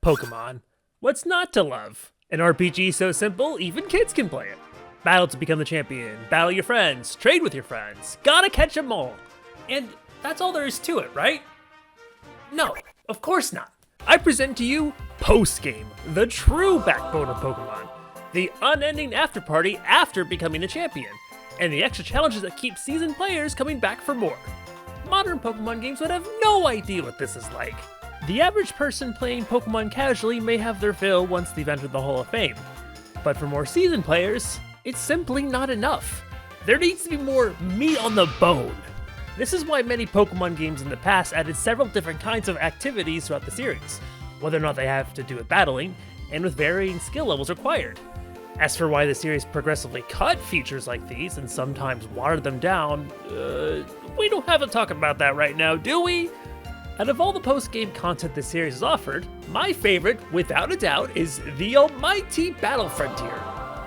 Pokémon. What's not to love? An RPG so simple, even kids can play it. Battle to become the champion, battle your friends, trade with your friends, gotta catch 'em all. And that's all there is to it, right? No, of course not. I present to you Post-Game, the true backbone of Pokemon. The unending after-party after becoming a champion, and the extra challenges that keep seasoned players coming back for more. Modern Pokemon games would have no idea what this is like. The average person playing Pokemon casually may have their fill once they've entered the Hall of Fame. But for more seasoned players, it's simply not enough. There needs to be more meat on the bone. This is why many Pokemon games in the past added several different kinds of activities throughout the series, whether or not they have to do with battling, and with varying skill levels required. As for why the series progressively cut features like these and sometimes watered them down, we don't have to talk about that right now, do we? Out of all the post-game content this series has offered, my favorite, without a doubt, is the almighty Battle Frontier.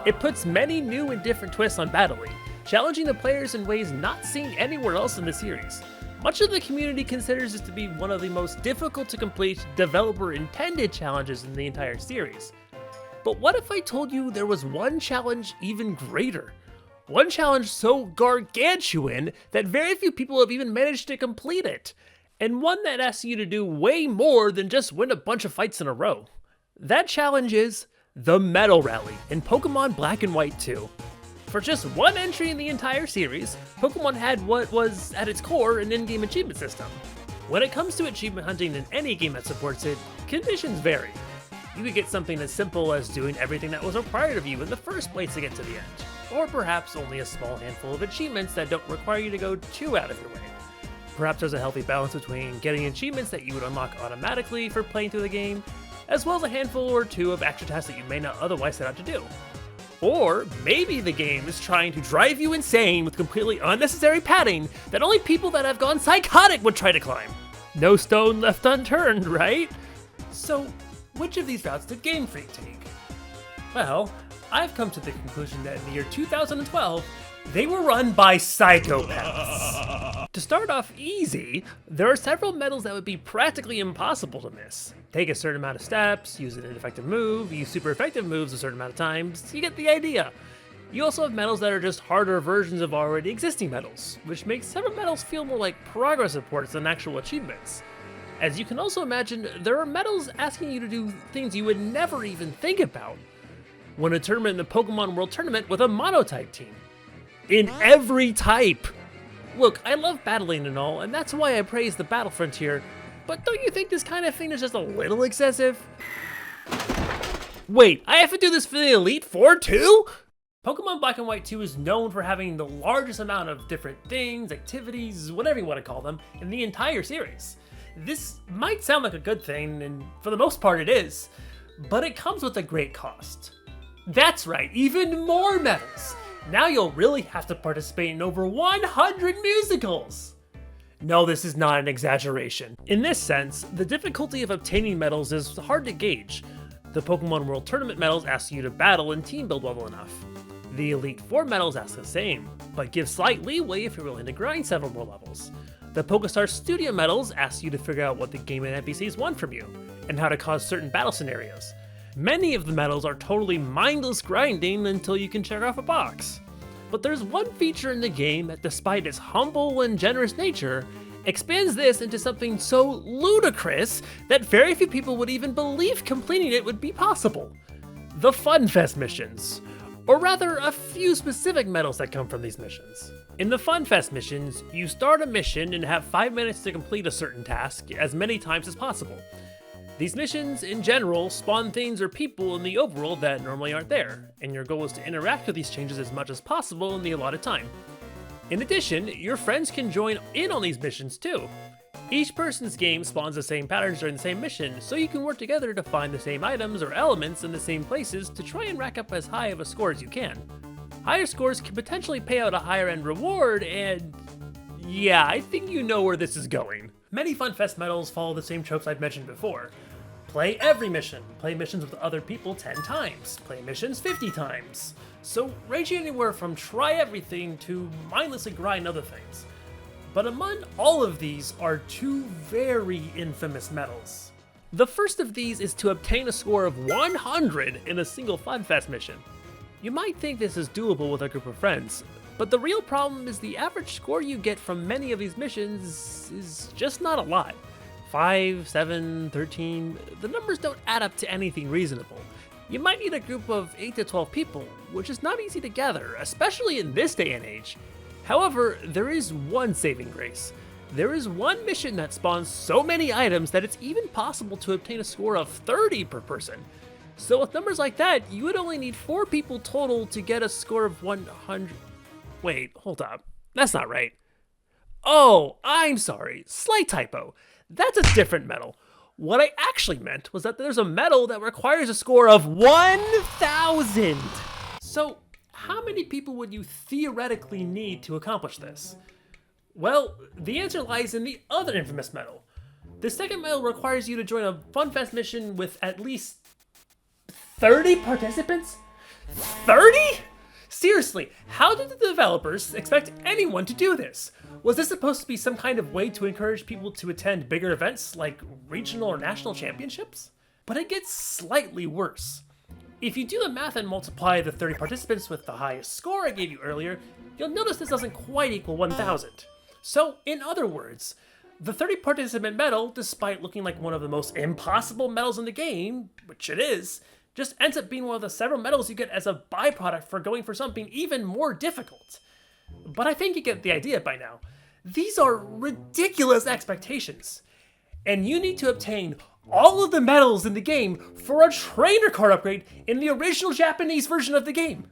It puts many new and different twists on battling, challenging the players in ways not seen anywhere else in the series. Much of the community considers this to be one of the most difficult to complete developer-intended challenges in the entire series. But what if I told you there was one challenge even greater? One challenge so gargantuan that very few people have even managed to complete it. And one that asks you to do way more than just win a bunch of fights in a row. That challenge is the Medal Rally in Pokemon Black and White 2. For just one entry in the entire series, Pokemon had what was, at its core, an in-game achievement system. When it comes to achievement hunting in any game that supports it, conditions vary. You could get something as simple as doing everything that was required of you in the first place to get to the end, or perhaps only a small handful of achievements that don't require you to go too out of your way. Perhaps there's a healthy balance between getting achievements that you would unlock automatically for playing through the game, as well as a handful or two of extra tasks that you may not otherwise set out to do. Or maybe the game is trying to drive you insane with completely unnecessary padding that only people that have gone psychotic would try to climb. No stone left unturned, right? So, which of these routes did Game Freak take? Well, I've come to the conclusion that in the year 2012, they were run by psychopaths. To start off easy, there are several medals that would be practically impossible to miss. Take a certain amount of steps, use an ineffective move, use super effective moves a certain amount of times, you get the idea. You also have medals that are just harder versions of already existing medals, which makes several medals feel more like progress reports than actual achievements. As you can also imagine, there are medals asking you to do things you would never even think about. Win a tournament in the Pokemon World Tournament with a monotype team. In every type! Look, I love battling and all, and that's why I praise the Battle Frontier, but don't you think this kind of thing is just a little excessive? Wait, I have to do this for the Elite Four too? Pokemon Black and White 2 is known for having the largest amount of different things, activities, whatever you want to call them, in the entire series. This might sound like a good thing, and for the most part it is, but it comes with a great cost. That's right, even more medals! Now you'll really have to participate in over 100 musicals! No, this is not an exaggeration. In this sense, the difficulty of obtaining medals is hard to gauge. The Pokemon World Tournament medals ask you to battle and team build well enough. The Elite Four medals ask the same, but give slight leeway if you're willing to grind several more levels. The PokeStar Studio medals ask you to figure out what the game and NPCs want from you, and how to cause certain battle scenarios. Many of the medals are totally mindless grinding until you can check off a box. But there's one feature in the game that, despite its humble and generous nature, expands this into something so ludicrous that very few people would even believe completing it would be possible. The Funfest missions. Or rather, a few specific medals that come from these missions. In the Funfest missions, you start a mission and have 5 minutes to complete a certain task as many times as possible. These missions, in general, spawn things or people in the overworld that normally aren't there, and your goal is to interact with these changes as much as possible in the allotted time. In addition, your friends can join in on these missions too. Each person's game spawns the same patterns during the same mission, so you can work together to find the same items or elements in the same places to try and rack up as high of a score as you can. Higher scores can potentially pay out a higher end reward, and yeah, I think you know where this is going. Many Funfest medals follow the same tropes I've mentioned before. Play every mission, play missions with other people 10 times, play missions 50 times. So ranging anywhere from try everything to mindlessly grind other things. But among all of these are two very infamous medals. The first of these is to obtain a score of 100 in a single Funfest mission. You might think this is doable with a group of friends, but the real problem is the average score you get from many of these missions is just not a lot. 5, 7, 13, the numbers don't add up to anything reasonable. You might need a group of 8 to 12 people, which is not easy to gather, especially in this day and age. However, there is one saving grace. There is one mission that spawns so many items that it's even possible to obtain a score of 30 per person. So with numbers like that, you would only need 4 people total to get a score of 100. Wait, hold up. That's not right. Oh, I'm sorry. Slight typo. That's a different medal. What I actually meant was that there's a medal that requires a score of 1,000. So how many people would you theoretically need to accomplish this? Well, the answer lies in the other infamous medal. The second medal requires you to join a Funfest mission with at least 30 participants? 30? Seriously, how did the developers expect anyone to do this? Was this supposed to be some kind of way to encourage people to attend bigger events like regional or national championships? But it gets slightly worse. If you do the math and multiply the 30 participants with the highest score I gave you earlier, you'll notice this doesn't quite equal 1,000. So, in other words, the 30 participant medal, despite looking like one of the most impossible medals in the game, which it is, just ends up being one of the several medals you get as a byproduct for going for something even more difficult. But I think you get the idea by now. These are ridiculous expectations. And you need to obtain all of the medals in the game for a trainer card upgrade in the original Japanese version of the game.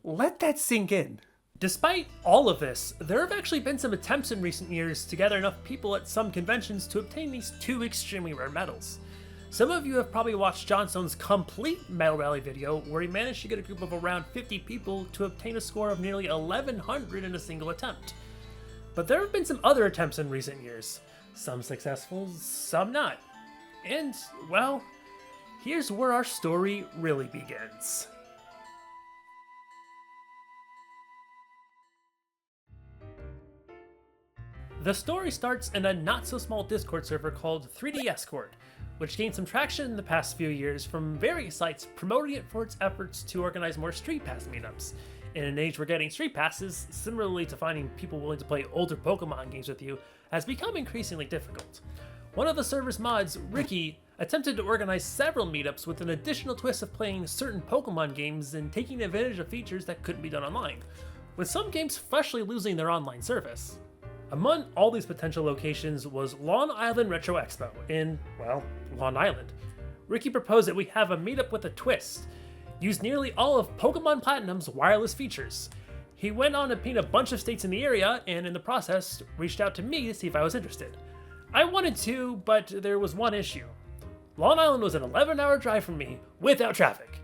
Let that sink in. Despite all of this, there have actually been some attempts in recent years to gather enough people at some conventions to obtain these 2 extremely rare medals. Some of you have probably watched Johnstone's complete medal rally video where he managed to get a group of around 50 people to obtain a score of nearly 1,100 in a single attempt. But there have been some other attempts in recent years. Some successful, some not. And, well, here's where our story really begins. The story starts in a not-so-small Discord server called 3D Escort, which gained some traction in the past few years from various sites promoting it for its efforts to organize more Street Pass meetups. In an age where getting Street Passes, similarly to finding people willing to play older Pokémon games with you, has become increasingly difficult. One of the server's mods, Ricky, attempted to organize several meetups with an additional twist of playing certain Pokémon games and taking advantage of features that couldn't be done online, with some games freshly losing their online service. Among all these potential locations was LIRetro Expo in, well, Long Island. Ricky proposed that we have a meetup with a twist, use nearly all of Pokémon Platinum's wireless features. He went on to paint a bunch of states in the area, and in the process, reached out to me to see if I was interested. I wanted to, but there was one issue. Long Island was an 11-hour drive from me, without traffic,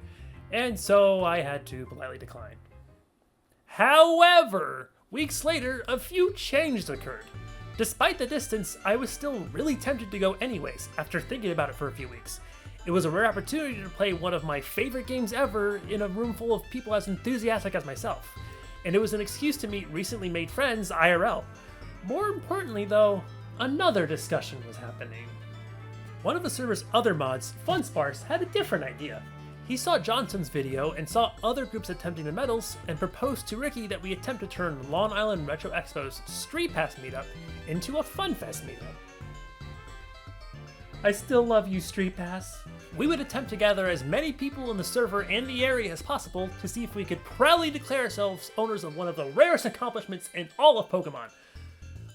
and so I had to politely decline. However, weeks later, a few changes occurred. Despite the distance, I was still really tempted to go anyways, after thinking about it for a few weeks. It was a rare opportunity to play one of my favorite games ever in a room full of people as enthusiastic as myself. And it was an excuse to meet recently made friends IRL. More importantly though, another discussion was happening. One of the server's other mods, Funsparse, had a different idea. He saw Johnson's video and saw other groups attempting the medals and proposed to Ricky that we attempt to turn Long Island Retro Expo's Street Pass meetup into a Funfest meetup. I still love you, Street Pass. We would attempt to gather as many people in the server and the area as possible to see if we could proudly declare ourselves owners of one of the rarest accomplishments in all of Pokemon.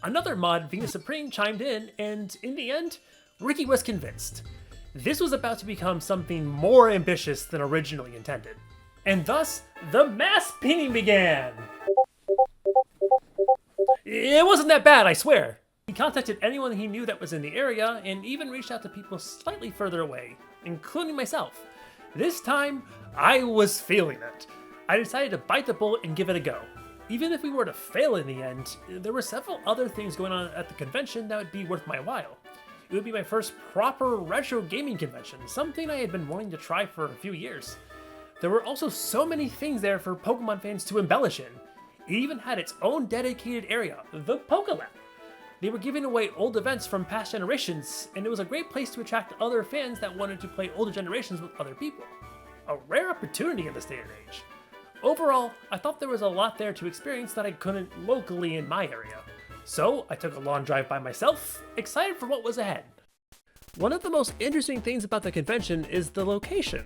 Another mod, Venus Supreme, chimed in, and in the end, Ricky was convinced. This was about to become something more ambitious than originally intended. And thus, the mass pinging began! It wasn't that bad, I swear! He contacted anyone he knew that was in the area, and even reached out to people slightly further away, including myself. This time, I was feeling it. I decided to bite the bullet and give it a go. Even if we were to fail in the end, there were several other things going on at the convention that would be worth my while. It would be my first proper retro gaming convention, something I had been wanting to try for a few years. There were also so many things there for Pokemon fans to embellish in. It even had its own dedicated area, the Pokelab. They were giving away old events from past generations, and it was a great place to attract other fans that wanted to play older generations with other people. A rare opportunity in this day and age. Overall, I thought there was a lot there to experience that I couldn't locally in my area. So I took a long drive by myself, excited for what was ahead. One of the most interesting things about the convention is the location.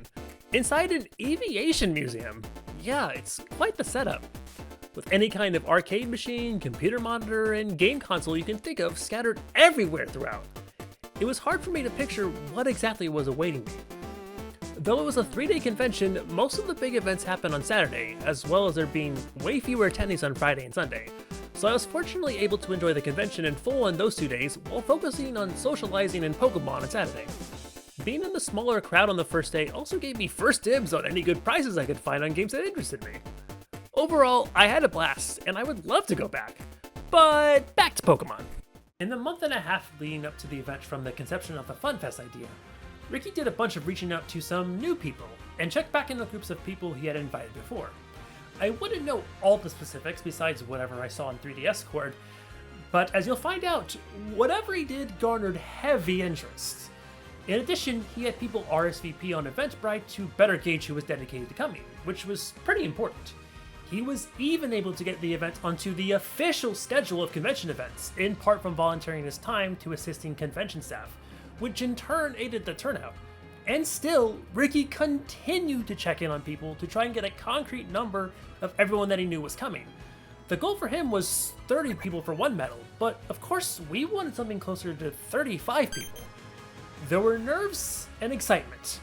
Inside an aviation museum. Yeah, it's quite the setup. With any kind of arcade machine, computer monitor, and game console you can think of scattered everywhere throughout. It was hard for me to picture what exactly was awaiting me. Though it was a 3-day convention, most of the big events happened on Saturday, as well as there being way fewer attendees on Friday and Sunday. So I was fortunately able to enjoy the convention in full on those 2 days, while focusing on socializing and Pokémon on Saturday. Being in the smaller crowd on the first day also gave me first dibs on any good prizes I could find on games that interested me. Overall, I had a blast, and I would love to go back. But back to Pokémon. In the month and a half leading up to the event from the conception of the Funfest idea, Ricky did a bunch of reaching out to some new people, and checked back in the groups of people he had invited before. I wouldn't know all the specifics besides whatever I saw on 3DS Cord, but as you'll find out, whatever he did garnered heavy interest. In addition, he had people RSVP on Eventbrite to better gauge who was dedicated to coming, which was pretty important. He was even able to get the event onto the official schedule of convention events, in part from volunteering his time to assisting convention staff, which in turn aided the turnout. And still, Ricky continued to check in on people to try and get a concrete number of everyone that he knew was coming. The goal for him was 30 people for one medal, but of course we wanted something closer to 35 people. There were nerves and excitement,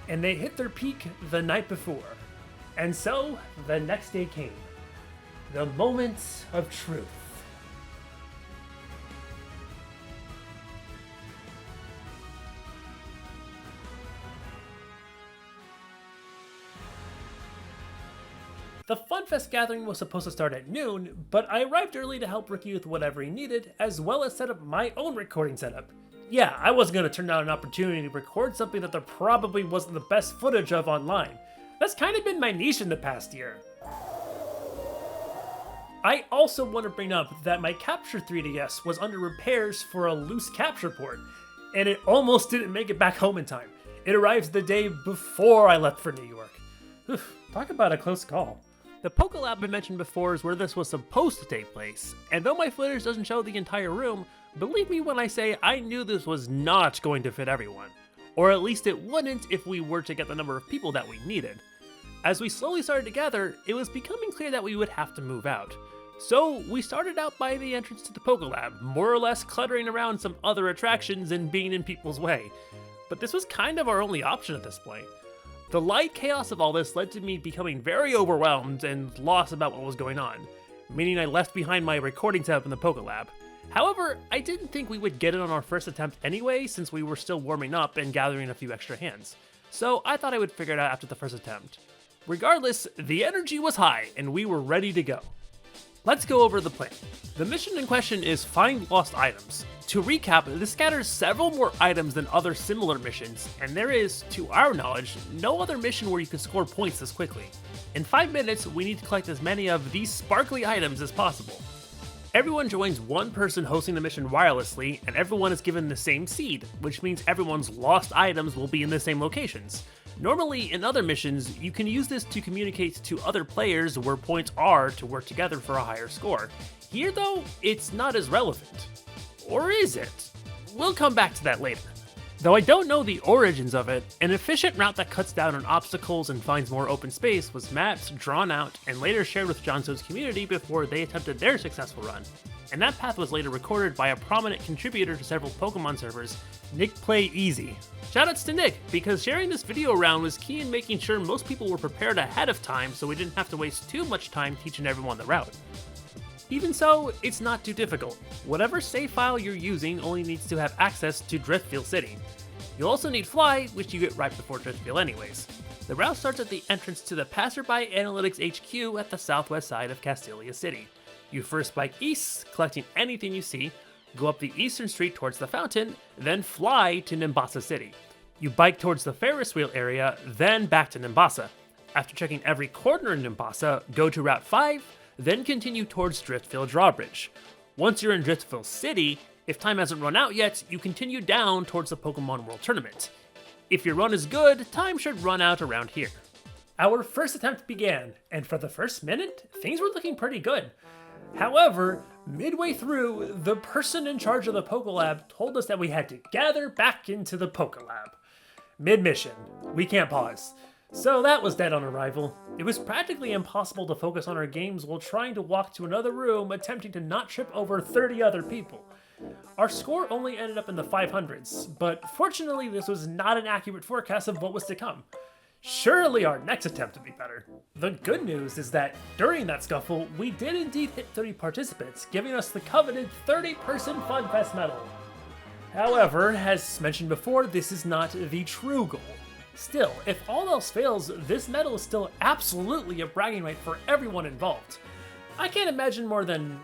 and they hit their peak the night before. And so, the next day came. The moment of truth. The Funfest gathering was supposed to start at noon, but I arrived early to help Ricky with whatever he needed, as well as set up my own recording setup. Yeah, I wasn't going to turn down an opportunity to record something that there probably wasn't the best footage of online. That's kind of been my niche in the past year. I also want to bring up that my Capture 3DS was under repairs for a loose capture port, and it almost didn't make it back home in time. It arrived the day before I left for New York. Oof, talk about a close call. The Pokelab I mentioned before is where this was supposed to take place, and though my footage doesn't show the entire room, believe me when I say I knew this was not going to fit everyone. Or at least it wouldn't if we were to get the number of people that we needed. As we slowly started to gather, it was becoming clear that we would have to move out. So we started out by the entrance to the Pokelab, more or less cluttering around some other attractions and being in people's way. But this was kind of our only option at this point. The light chaos of all this led to me becoming very overwhelmed and lost about what was going on, meaning I left behind my recording setup in the Pokelab. However, I didn't think we would get it on our first attempt anyway, since we were still warming up and gathering a few extra hands. So I thought I would figure it out after the first attempt. Regardless, the energy was high, and we were ready to go. Let's go over the plan. The mission in question is Find Lost Items. To recap, this scatters several more items than other similar missions, and there is, to our knowledge, no other mission where you can score points this quickly. In 5 minutes, we need to collect as many of these sparkly items as possible. Everyone joins one person hosting the mission wirelessly, and everyone is given the same seed, which means everyone's lost items will be in the same locations. Normally, in other missions, you can use this to communicate to other players where points are to work together for a higher score. Here though, it's not as relevant. Or is it? We'll come back to that later. Though I don't know the origins of it, an efficient route that cuts down on obstacles and finds more open space was mapped, drawn out, and later shared with Johnstone's community before they attempted their successful run. And that path was later recorded by a prominent contributor to several Pokemon servers, Nick Play Easy. Shoutouts to Nick, because sharing this video around was key in making sure most people were prepared ahead of time so we didn't have to waste too much time teaching everyone the route. Even so, it's not too difficult. Whatever save file you're using only needs to have access to Driftfield City. You'll also need Fly, which you get right before Driftfield anyways. The route starts at the entrance to the Passerby Analytics HQ at the southwest side of Castelia City. You first bike east, collecting anything you see, go up the eastern street towards the fountain, then fly to Nimbasa City. You bike towards the Ferris wheel area, then back to Nimbasa. After checking every corner in Nimbasa, go to Route 5, then continue towards Driftfield Drawbridge. Once you're in Driftville City, if time hasn't run out yet, you continue down towards the Pokemon World Tournament. If your run is good, time should run out around here. Our first attempt began, and for the first minute, things were looking pretty good. However, midway through, the person in charge of the Pokelab told us that we had to gather back into the Pokelab. Mid-mission, we can't pause. So that was dead on arrival. It was practically impossible to focus on our games while trying to walk to another room attempting to not trip over 30 other people. Our score only ended up in the 500s, but fortunately this was not an accurate forecast of what was to come. Surely our next attempt would be better. The good news is that during that scuffle, we did indeed hit 30 participants, giving us the coveted 30-person Funfest Medal. However, as mentioned before, this is not the true goal. Still, if all else fails, this medal is still absolutely a bragging right for everyone involved. I can't imagine more than,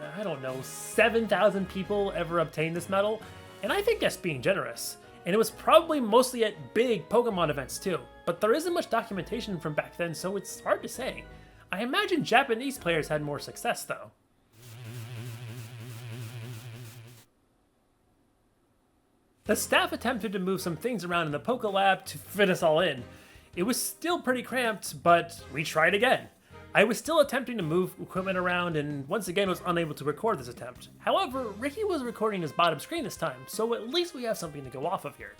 7,000 people ever obtained this medal, and I think that's being generous. And it was probably mostly at big Pokemon events too, but there isn't much documentation from back then, so it's hard to say. I imagine Japanese players had more success though. The staff attempted to move some things around in the Pokelab to fit us all in. It was still pretty cramped, but we tried again. I was still attempting to move equipment around and once again was unable to record this attempt. However, Ricky was recording his bottom screen this time, so at least we have something to go off of here.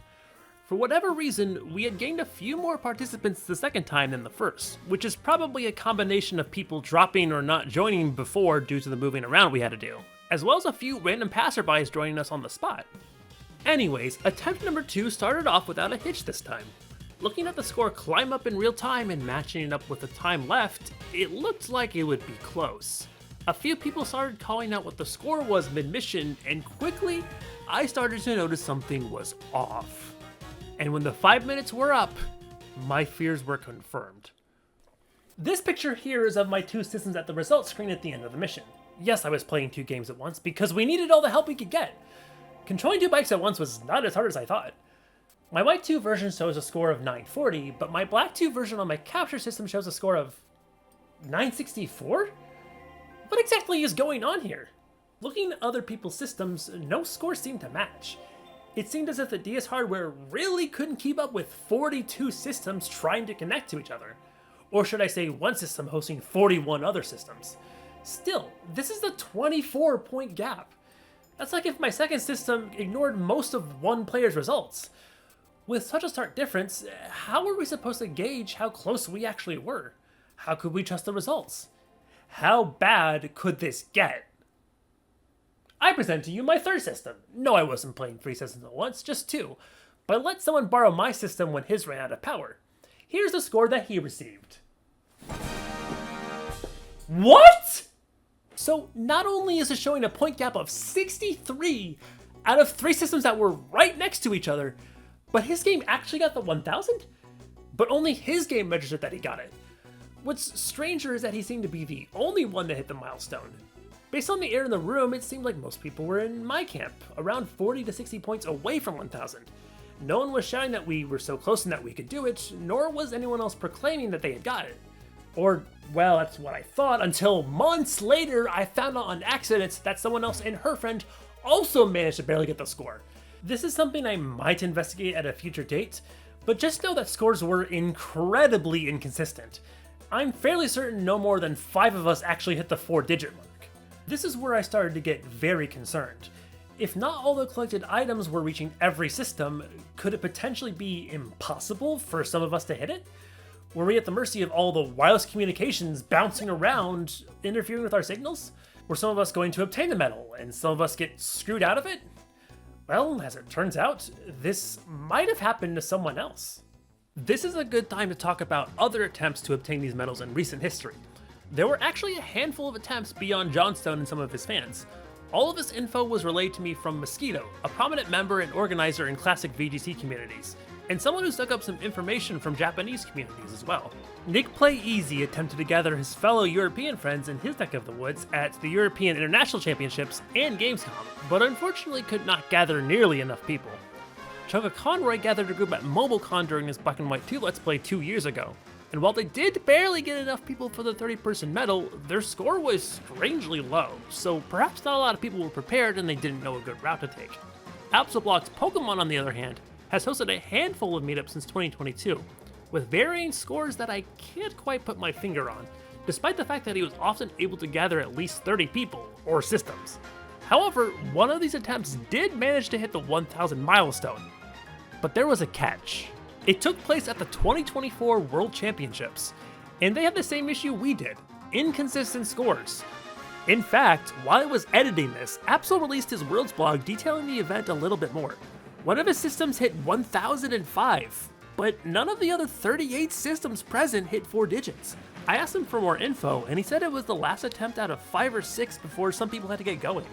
For whatever reason, we had gained a few more participants the second time than the first, which is probably a combination of people dropping or not joining before due to the moving around we had to do, as well as a few random passerbys joining us on the spot. Anyways, attempt number 2 started off without a hitch this time. Looking at the score climb up in real time and matching it up with the time left, it looked like it would be close. A few people started calling out what the score was mid-mission, and quickly, I started to notice something was off. And when the 5 minutes were up, my fears were confirmed. This picture here is of my 2 systems at the results screen at the end of the mission. Yes, I was playing 2 games at once because we needed all the help we could get. Controlling 2 bikes at once was not as hard as I thought. My white 2 version shows a score of 940, but my black 2 version on my capture system shows a score of 964? What exactly is going on here? Looking at other people's systems, no scores seemed to match. It seemed as if the DS hardware really couldn't keep up with 42 systems trying to connect to each other. Or should I say one system hosting 41 other systems. Still, this is a 24-point gap. That's like if my second system ignored most of one player's results. With such a stark difference, how were we supposed to gauge how close we actually were? How could we trust the results? How bad could this get? I present to you my third system. No, I wasn't playing 3 systems at once, just 2. But let someone borrow my system when his ran out of power. Here's the score that he received. What? So not only is it showing a point gap of 63 out of 3 systems that were right next to each other, but his game actually got the 1000? But only his game registered that he got it. What's stranger is that he seemed to be the only one that hit the milestone. Based on the air in the room, it seemed like most people were in my camp, around 40 to 60 points away from 1000. No one was shouting that we were so close and that we could do it, nor was anyone else proclaiming that they had got it. Or, well, that's what I thought, until months later I found out on accident that someone else and her friend also managed to barely get the score. This is something I might investigate at a future date, but just know that scores were incredibly inconsistent. I'm fairly certain no more than 5 of us actually hit the 4-digit mark. This is where I started to get very concerned. If not all the collected items were reaching every system, could it potentially be impossible for some of us to hit it? Were we at the mercy of all the wireless communications bouncing around, interfering with our signals? Were some of us going to obtain the medal, and some of us get screwed out of it? Well, as it turns out, this might have happened to someone else. This is a good time to talk about other attempts to obtain these medals in recent history. There were actually a handful of attempts beyond Johnstone and some of his fans. All of this info was relayed to me from Mosquito, a prominent member and organizer in classic VGC communities, and someone who dug up some information from Japanese communities as well. Nick Play Easy attempted to gather his fellow European friends in his neck of the woods at the European International Championships and Gamescom, but unfortunately could not gather nearly enough people. Choga Conroy gathered a group at MobileCon during his Black and White 2 Let's Play 2 years ago. And while they did barely get enough people for the 30-person medal, their score was strangely low, so perhaps not a lot of people were prepared and they didn't know a good route to take. AWood's Pokémon, on the other hand, has hosted a handful of meetups since 2022, with varying scores that I can't quite put my finger on, despite the fact that he was often able to gather at least 30 people, or systems. However, one of these attempts did manage to hit the 1,000 milestone. But there was a catch. It took place at the 2024 World Championships, and they had the same issue we did: inconsistent scores. In fact, while I was editing this, AWood released his Worlds blog detailing the event a little bit more. One of his systems hit 1,005, but none of the other 38 systems present hit 4 digits. I asked him for more info, and he said it was the last attempt out of 5 or 6 before some people had to get going.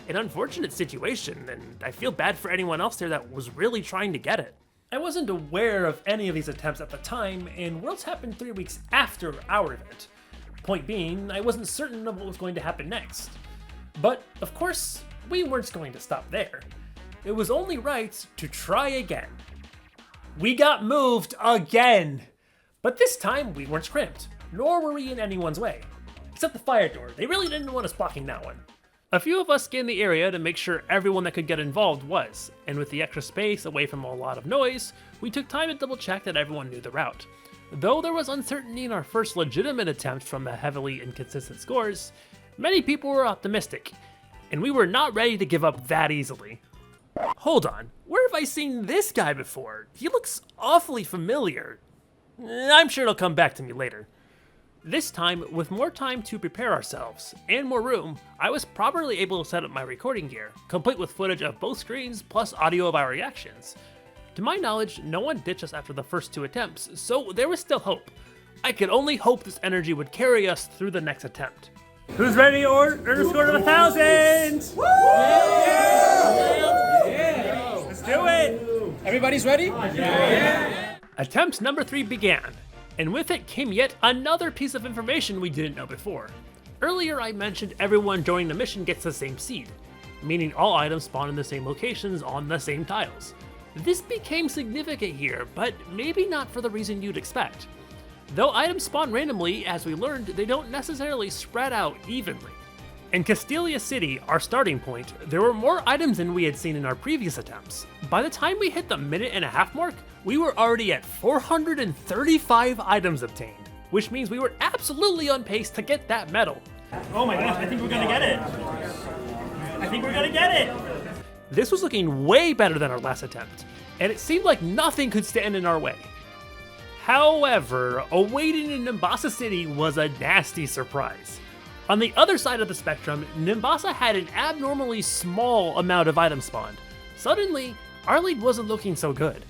An unfortunate situation, and I feel bad for anyone else there that was really trying to get it. I wasn't aware of any of these attempts at the time, and Worlds happened 3 weeks after our event. Point being, I wasn't certain of what was going to happen next. But, of course, we weren't going to stop there. It was only right to try again. We got moved again! But this time, we weren't scrimped, nor were we in anyone's way. Except the fire door, they really didn't want us blocking that one. A few of us scanned the area to make sure everyone that could get involved was, and with the extra space away from a lot of noise, we took time to double check that everyone knew the route. Though there was uncertainty in our first legitimate attempt from the heavily inconsistent scores, many people were optimistic, and we were not ready to give up that easily. Hold on, where have I seen this guy before? He looks awfully familiar. I'm sure it'll come back to me later. This time, with more time to prepare ourselves, and more room, I was properly able to set up my recording gear, complete with footage of both screens plus audio of our reactions. To my knowledge, no one ditched us after the first 2 attempts, so there was still hope. I could only hope this energy would carry us through the next attempt. Who's ready to earn a score of 1,000? Woo! Yeah! Let's do it! Everybody's ready? Yeah! Attempt number 3 began, and with it came yet another piece of information we didn't know before. Earlier I mentioned everyone joining the mission gets the same seed, meaning all items spawn in the same locations on the same tiles. This became significant here, but maybe not for the reason you'd expect. Though items spawn randomly, as we learned, they don't necessarily spread out evenly. In Castelia City, our starting point, there were more items than we had seen in our previous attempts. By the time we hit the minute-and-a-half mark, we were already at 435 items obtained, which means we were absolutely on pace to get that medal. Oh my gosh, I think we're gonna get it. I think we're gonna get it. This was looking way better than our last attempt, and it seemed like nothing could stand in our way. However, awaiting in Nimbasa City was a nasty surprise. On the other side of the spectrum, Nimbasa had an abnormally small amount of items spawned. Suddenly, our lead wasn't looking so good.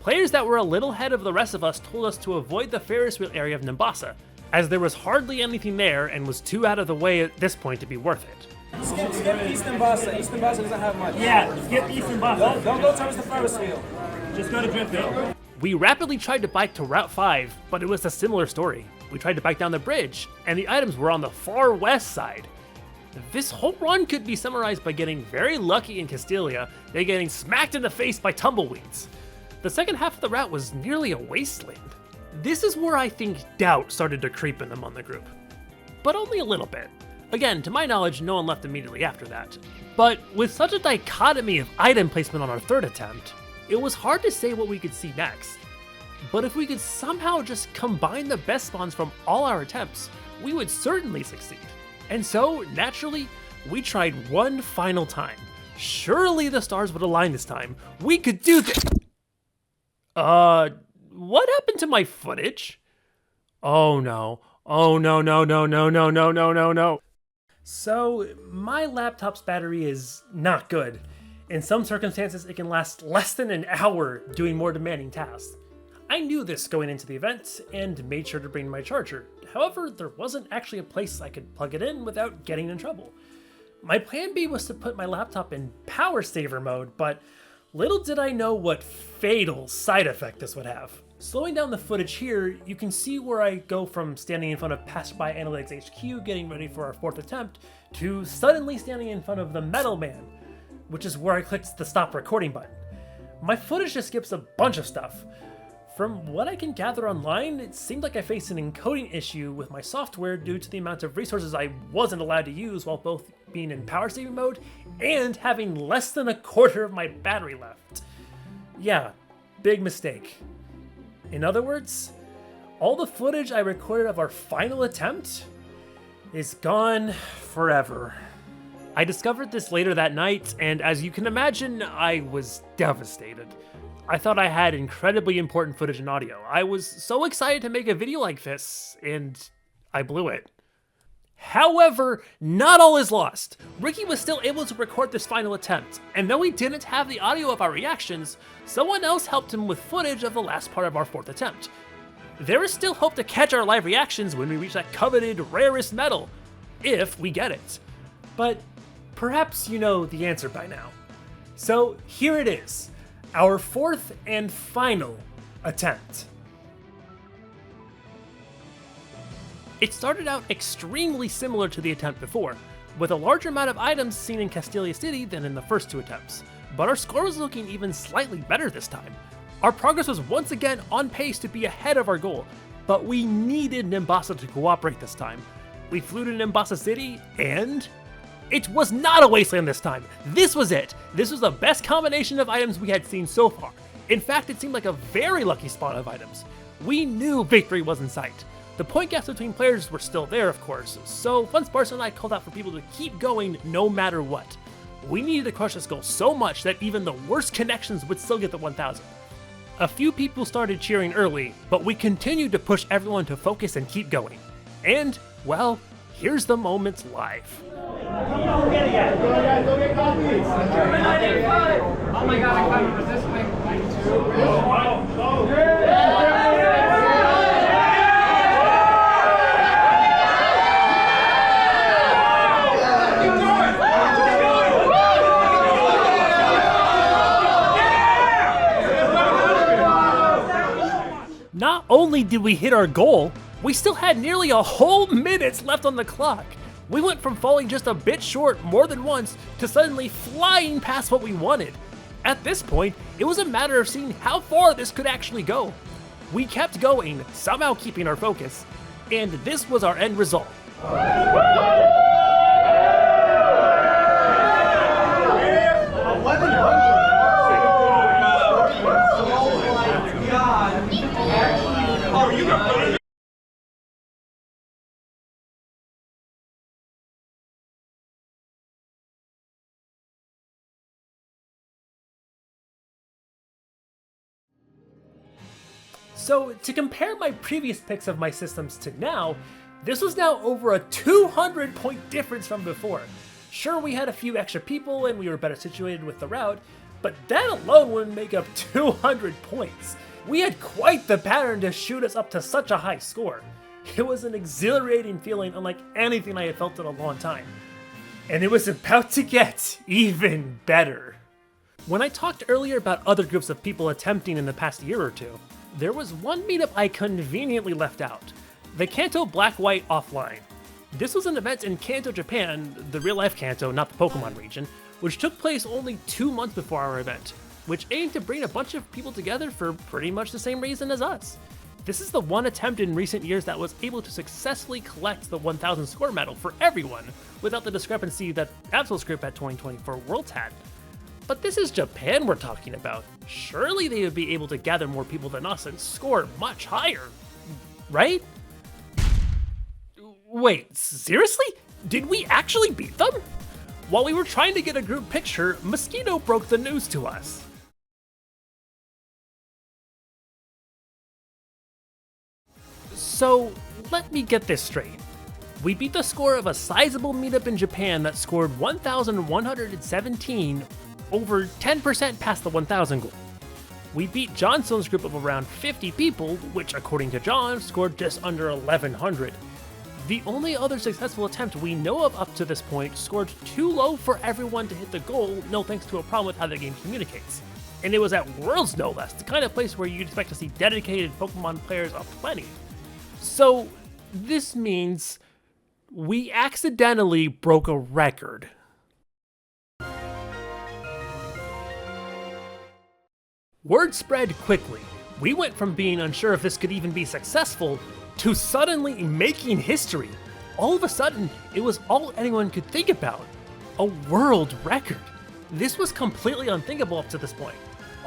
Players that were a little ahead of the rest of us told us to avoid the Ferris wheel area of Nimbasa, as there was hardly anything there and was too out of the way at this point to be worth it. Skip East Nimbasa. East Nimbasa doesn't have much. Yeah, skip East Nimbasa. Don't go towards the Ferris wheel. Just go to Driftville. We rapidly tried to bike to Route 5, but it was a similar story. We tried to bike down the bridge, and the items were on the far west side. This whole run could be summarized by getting very lucky in Castelia, then getting smacked in the face by tumbleweeds. The second half of the route was nearly a wasteland. This is where I think doubt started to creep in among the group. But only a little bit. Again, to my knowledge, no one left immediately after that. But with such a dichotomy of item placement on our third attempt, it was hard to say what we could see next. But if we could somehow just combine the best spawns from all our attempts, we would certainly succeed. And so, naturally, we tried one final time. Surely the stars would align this time. We could do this! What happened to my footage? Oh no. Oh no, no, no, no, no, no, no, no, no. So, my laptop's battery is not good. In some circumstances, it can last less than an hour doing more demanding tasks. I knew this going into the event, and made sure to bring my charger. However, there wasn't actually a place I could plug it in without getting in trouble. My plan B was to put my laptop in power saver mode, but little did I know what fatal side effect this would have. Slowing down the footage here, you can see where I go from standing in front of Passerby Analytics HQ getting ready for our fourth attempt, to suddenly standing in front of the Metal Man, which is where I clicked the stop recording button. My footage just skips a bunch of stuff. From what I can gather online, it seemed like I faced an encoding issue with my software due to the amount of resources I wasn't allowed to use while both being in power saving mode and having less than a quarter of my battery left. Yeah, big mistake. In other words, all the footage I recorded of our final attempt is gone forever. I discovered this later that night, and as you can imagine, I was devastated. I thought I had incredibly important footage and audio. I was so excited to make a video like this, and I blew it. However, not all is lost. Ricky was still able to record this final attempt, and though he didn't have the audio of our reactions, someone else helped him with footage of the last part of our 4th attempt. There is still hope to catch our live reactions when we reach that coveted rarest medal, if we get it. But perhaps you know the answer by now. So here it is, our 4th and final attempt. It started out extremely similar to the attempt before, with a larger amount of items seen in Castelia City than in the first 2 attempts, but our score was looking even slightly better this time. Our progress was once again on pace to be ahead of our goal, but we needed Nimbasa to cooperate this time. We flew to Nimbasa City, and it was not a wasteland this time. This was it. This was the best combination of items we had seen so far. In fact, it seemed like a very lucky spawn of items. We knew victory was in sight. The point gaps between players were still there, of course, so Funsparse and I called out for people to keep going no matter what. We needed to crush this goal so much that even the worst connections would still get the 1000. A few people started cheering early, but we continued to push everyone to focus and keep going. And, well, here's the moment live. Don't get it yet. Go guys, go get coffee. Oh my god, I can't resist Not only did we hit our goal, we still had nearly a whole minute left on the clock. We went from falling just a bit short more than once to suddenly flying past what we wanted. At this point, it was a matter of seeing how far this could actually go. We kept going, somehow keeping our focus, and this was our end result. So to compare my previous picks of my systems to now, this was now over a 200 point difference from before. Sure, we had a few extra people and we were better situated with the route, but that alone wouldn't make up 200 points. We had quite the pattern to shoot us up to such a high score. It was an exhilarating feeling unlike anything I had felt in a long time. And it was about to get even better. When I talked earlier about other groups of people attempting in the past year or two, there was one meetup I conveniently left out, the Kanto Black-White Offline. This was an event in Kanto, Japan, the real-life Kanto, not the Pokémon region, which took place only 2 months before our event, which aimed to bring a bunch of people together for pretty much the same reason as us. This is the one attempt in recent years that was able to successfully collect the 1000 score medal for everyone, without the discrepancy that Absol's group at 2024 Worlds had. But this is Japan we're talking about. Surely they would be able to gather more people than us and score much higher, right? Wait, seriously? Did we actually beat them? While we were trying to get a group picture, Mosquito broke the news to us. So, let me get this straight. We beat the score of a sizable meetup in Japan that scored 1,117, over 10% past the 1,000 goal. We beat Johnstone's group of around 50 people, which according to John, scored just under 1,100. The only other successful attempt we know of up to this point scored too low for everyone to hit the goal, no thanks to a problem with how the game communicates. And it was at Worlds no less, the kind of place where you'd expect to see dedicated Pokemon players aplenty. So, this means we accidentally broke a record. Word spread quickly. We went from being unsure if this could even be successful to suddenly making history. All of a sudden, it was all anyone could think about. A world record. This was completely unthinkable up to this point.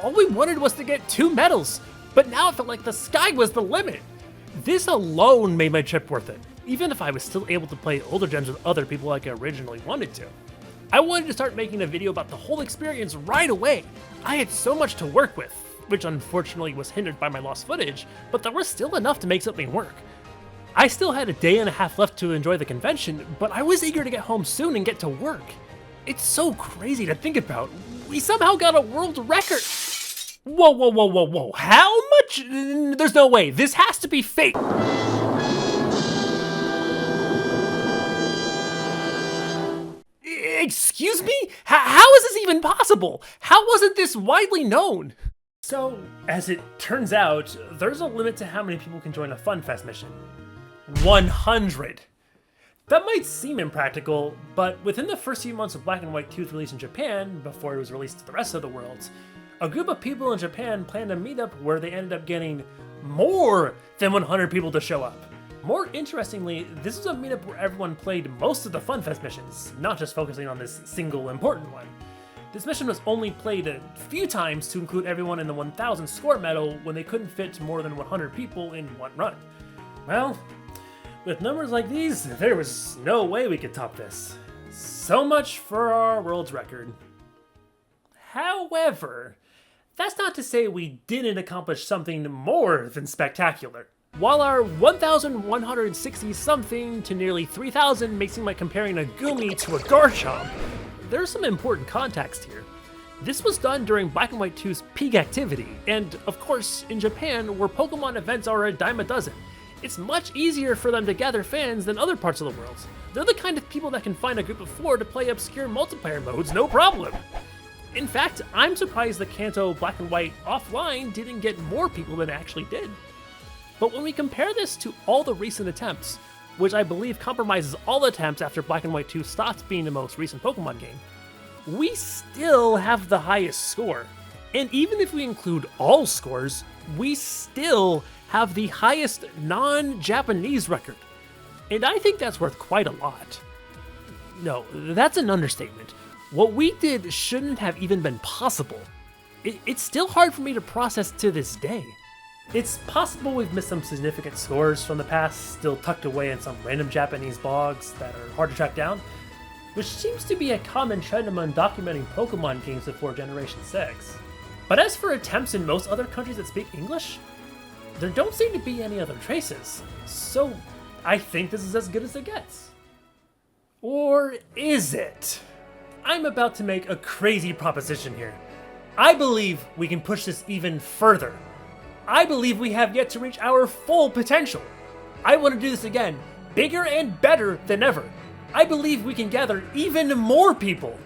All we wanted was to get 2 medals, but now it felt like the sky was the limit. This alone made my trip worth it, even if I was still able to play older gems with other people like I originally wanted to. I wanted to start making a video about the whole experience right away. I had so much to work with, which unfortunately was hindered by my lost footage, but there was still enough to make something work. I still had a day and a half left to enjoy the convention, but I was eager to get home soon and get to work. It's so crazy to think about. We somehow got a world record. Whoa, whoa, whoa, whoa, whoa. How much? There's no way. This has to be fake. Excuse me? How is this even possible? How wasn't this widely known? So, as it turns out, there's a limit to how many people can join a Funfest mission. 100. That might seem impractical, but within the first few months of Black and White 2's release in Japan, before it was released to the rest of the world, a group of people in Japan planned a meetup where they ended up getting more than 100 people to show up. More interestingly, this was a meetup where everyone played most of the Funfest missions, not just focusing on this single important one. This mission was only played a few times to include everyone in the 1000 score medal when they couldn't fit more than 100 people in one run. Well, with numbers like these, there was no way we could top this. So much for our world's record. However, that's not to say we didn't accomplish something more than spectacular. While our 1,160 something to nearly 3,000 may seem like comparing a Gumi to a Garchomp, there's some important context here. This was done during Black and White 2's peak activity, and of course, in Japan, where Pokemon events are a dime a dozen, it's much easier for them to gather fans than other parts of the world. They're the kind of people that can find a group of 4 to play obscure multiplayer modes, no problem. In fact, I'm surprised the Kanto Black and White offline didn't get more people than it actually did. But when we compare this to all the recent attempts, which I believe compromises all attempts after Black and White 2 stopped being the most recent Pokemon game, we still have the highest score. And even if we include all scores, we still have the highest non-Japanese record. And I think that's worth quite a lot. No, that's an understatement. What we did shouldn't have even been possible. It's still hard for me to process to this day. It's possible we've missed some significant scores from the past, still tucked away in some random Japanese blogs that are hard to track down, which seems to be a common trend among documenting Pokemon games before Generation 6. But as for attempts in most other countries that speak English, there don't seem to be any other traces, so I think this is as good as it gets. Or is it? I'm about to make a crazy proposition here. I believe we can push this even further. I believe we have yet to reach our full potential. I want to do this again, bigger and better than ever. I believe we can gather even more people.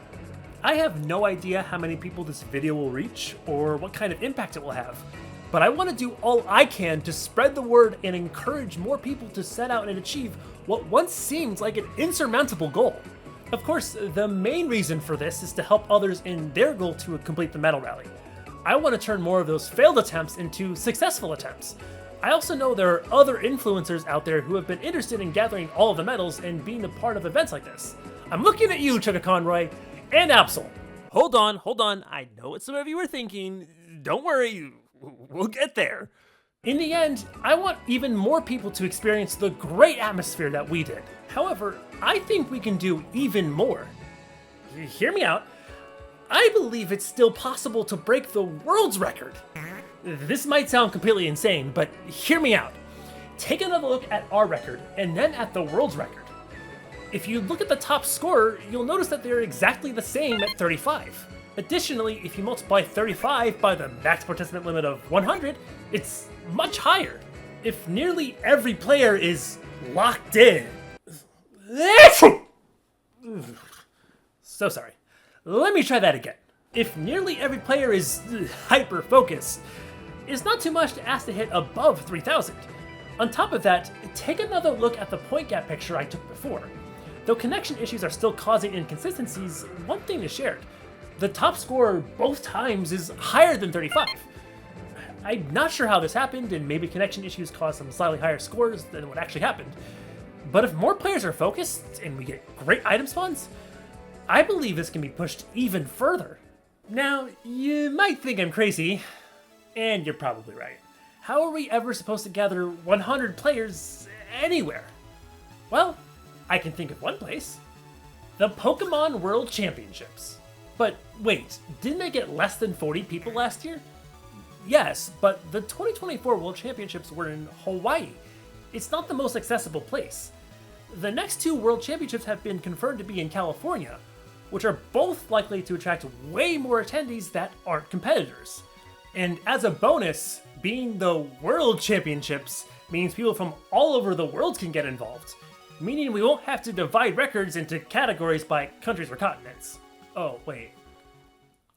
I have no idea how many people this video will reach or what kind of impact it will have, but I want to do all I can to spread the word and encourage more people to set out and achieve what once seemed like an insurmountable goal. Of course, the main reason for this is to help others in their goal to complete the medal rally. I want to turn more of those failed attempts into successful attempts. I also know there are other influencers out there who have been interested in gathering all of the medals and being a part of events like this. I'm looking at you, Chugga Conroy, and Absol. Hold on, I know what some of you are thinking. Don't worry, we'll get there. In the end, I want even more people to experience the great atmosphere that we did. However, I think we can do even more. Hear me out. I believe it's still possible to break the world's record. This might sound completely insane, but hear me out. Take another look at our record, and then at the world's record. If you look at the top scorer, you'll notice that they're exactly the same at 35. Additionally, if you multiply 35 by the max participant limit of 100, it's much higher. If nearly every player is locked in... So sorry. Let me try that again. If nearly every player is hyper-focused, it's not too much to ask to hit above 3,000. On top of that, take another look at the point gap picture I took before. Though connection issues are still causing inconsistencies, one thing is shared. The top score both times is higher than 35. I'm not sure how this happened, and maybe connection issues caused some slightly higher scores than what actually happened. But if more players are focused and we get great item spawns, I believe this can be pushed even further. Now, you might think I'm crazy, and you're probably right. How are we ever supposed to gather 100 players anywhere? Well, I can think of one place. The Pokémon World Championships. But wait, didn't they get less than 40 people last year? Yes, but the 2024 World Championships were in Hawaii. It's not the most accessible place. The next two World Championships have been confirmed to be in California, which are both likely to attract way more attendees that aren't competitors. And as a bonus, being the World Championships means people from all over the world can get involved, meaning we won't have to divide records into categories by countries or continents. Oh, wait.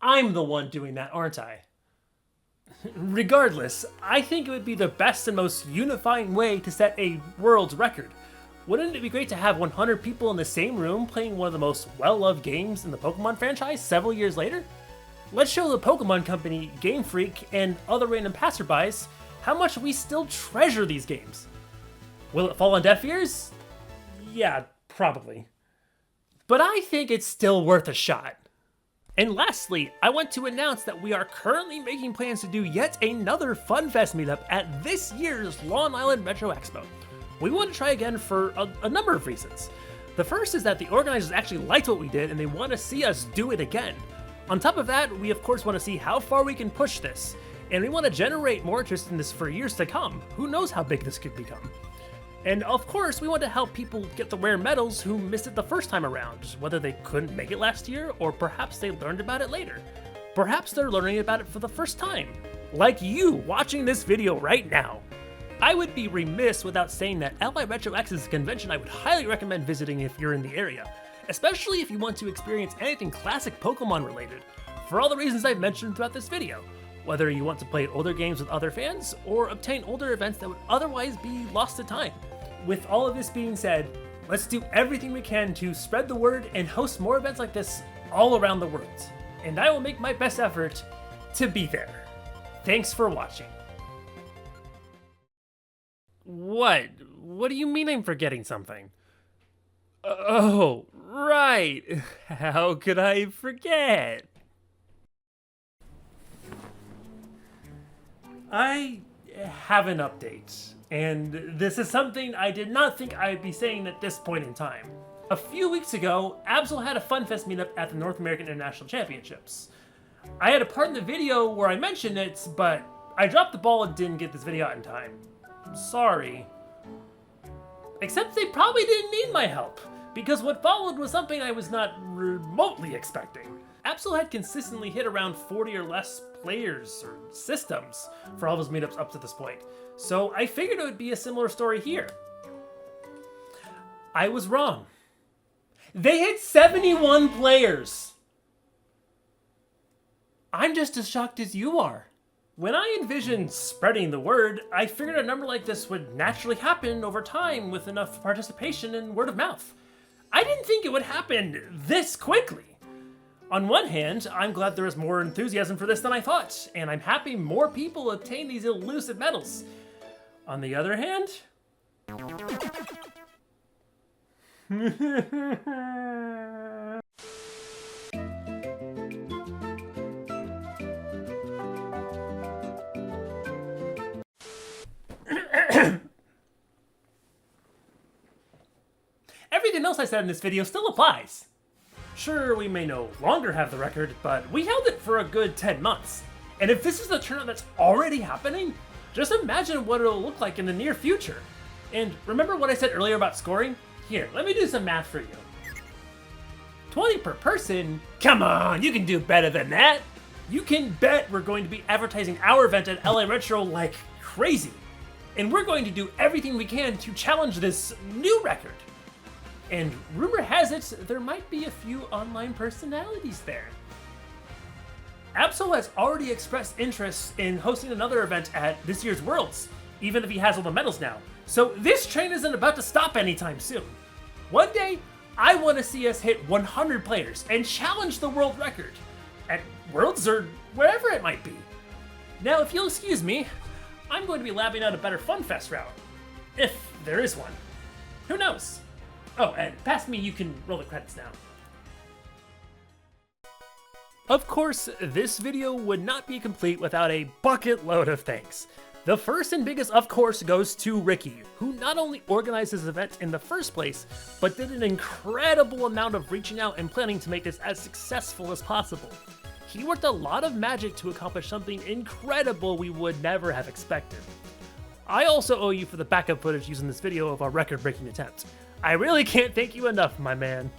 I'm the one doing that, aren't I? Regardless, I think it would be the best and most unifying way to set a world record. Wouldn't it be great to have 100 people in the same room playing one of the most well-loved games in the Pokemon franchise several years later? Let's show the Pokemon Company, Game Freak, and other random passerbys how much we still treasure these games. Will it fall on deaf ears? Yeah, probably. But I think it's still worth a shot. And lastly, I want to announce that we are currently making plans to do yet another Funfest meetup at this year's Long Island Retro Expo. We want to try again for a number of reasons. The first is that the organizers actually liked what we did and they want to see us do it again. On top of that, we of course want to see how far we can push this, and we want to generate more interest in this for years to come. Who knows how big this could become? And of course, we want to help people get the rare medals who missed it the first time around, whether they couldn't make it last year or perhaps they learned about it later. Perhaps they're learning about it for the first time, like you watching this video right now. I would be remiss without saying that LIRetro X is a convention I would highly recommend visiting if you're in the area, especially if you want to experience anything classic Pokemon related, for all the reasons I've mentioned throughout this video. Whether you want to play older games with other fans, or obtain older events that would otherwise be lost to time. With all of this being said, let's do everything we can to spread the word and host more events like this all around the world. And I will make my best effort to be there. Thanks for watching. What? What do you mean I'm forgetting something? Oh, right. How could I forget? I have an update, and this is something I did not think I'd be saying at this point in time. A few weeks ago, Absol had a Funfest meetup at the North American International Championships. I had a part in the video where I mentioned it, but I dropped the ball and didn't get this video out in time. Sorry. Except they probably didn't need my help, because what followed was something I was not remotely expecting. Absol had consistently hit around 40 or less players or systems for all of his meetups up to this point, so I figured it would be a similar story here. I was wrong. They hit 71 players! I'm just as shocked as you are. When I envisioned spreading the word, I figured a number like this would naturally happen over time with enough participation and word of mouth. I didn't think it would happen this quickly. On one hand, I'm glad there is more enthusiasm for this than I thought, and I'm happy more people obtain these elusive medals. On the other hand... Everything else I said in this video still applies. Sure, we may no longer have the record, but we held it for a good 10 months. And if this is the turnout that's already happening, just imagine what it'll look like in the near future. And remember what I said earlier about scoring? Here, let me do some math for you. 20 per person? Come on, you can do better than that. You can bet we're going to be advertising our event at LIRetro like crazy. And we're going to do everything we can to challenge this new record. And rumor has it, there might be a few online personalities there. Absol has already expressed interest in hosting another event at this year's Worlds, even if he has all the medals now. So this train isn't about to stop anytime soon. One day, I want to see us hit 100 players and challenge the world record at Worlds or wherever it might be. Now, if you'll excuse me, I'm going to be labbing out a better Funfest route. If there is one. Who knows? Oh, and past me, you can roll the credits now. Of course, this video would not be complete without a bucket load of thanks. The first and biggest, of course, goes to Ricky, who not only organized this event in the first place, but did an incredible amount of reaching out and planning to make this as successful as possible. He worked a lot of magic to accomplish something incredible we would never have expected. I also owe you for the backup footage used in this video of our record-breaking attempt. I really can't thank you enough, my man.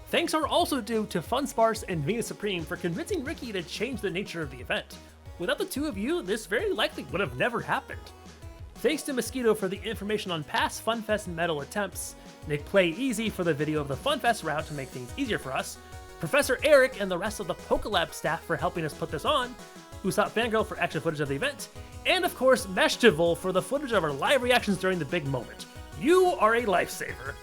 Thanks are also due to Funsparce and Venus Supreme for convincing Ricky to change the nature of the event. Without the two of you, this very likely would have never happened. Thanks to Mosquito for the information on past Funfest medal attempts, Nick Play Easy for the video of the Funfest route to make things easier for us, Professor Eric and the rest of the Pokelab staff for helping us put this on, Usopp Fangirl for extra footage of the event, and of course Meshtivul for the footage of our live reactions during the big moment. You are a lifesaver.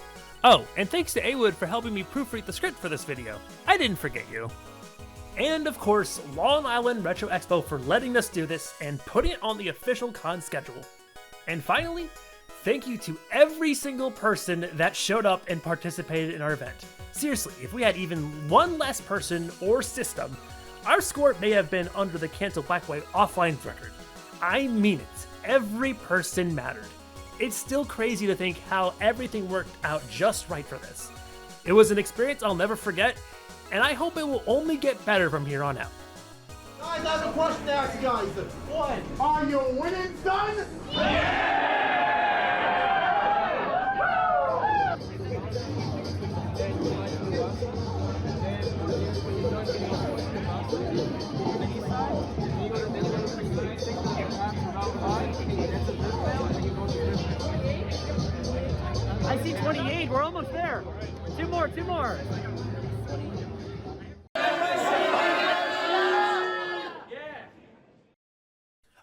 Oh, and thanks to AWood for helping me proofread the script for this video. I didn't forget you. And of course, Long Island Retro Expo for letting us do this and putting it on the official con schedule. And finally, thank you to every single person that showed up and participated in our event. Seriously, if we had even one less person or system, our score may have been under the Kanto BW offline record. I mean it, every person mattered. It's still crazy to think how everything worked out just right for this. It was an experience I'll never forget, and I hope it will only get better from here on out. Guys, I have a question to ask you guys. What? Are you winning, son? Yeah! I see 28. We're almost there. Two more.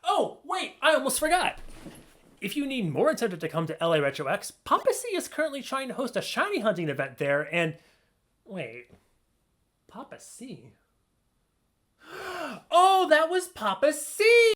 Oh, wait, I almost forgot. If you need more incentive to come to LIRetro X, Papa C is currently trying to host a shiny hunting event there, and... Wait, Papa C? Oh, that was Papa C!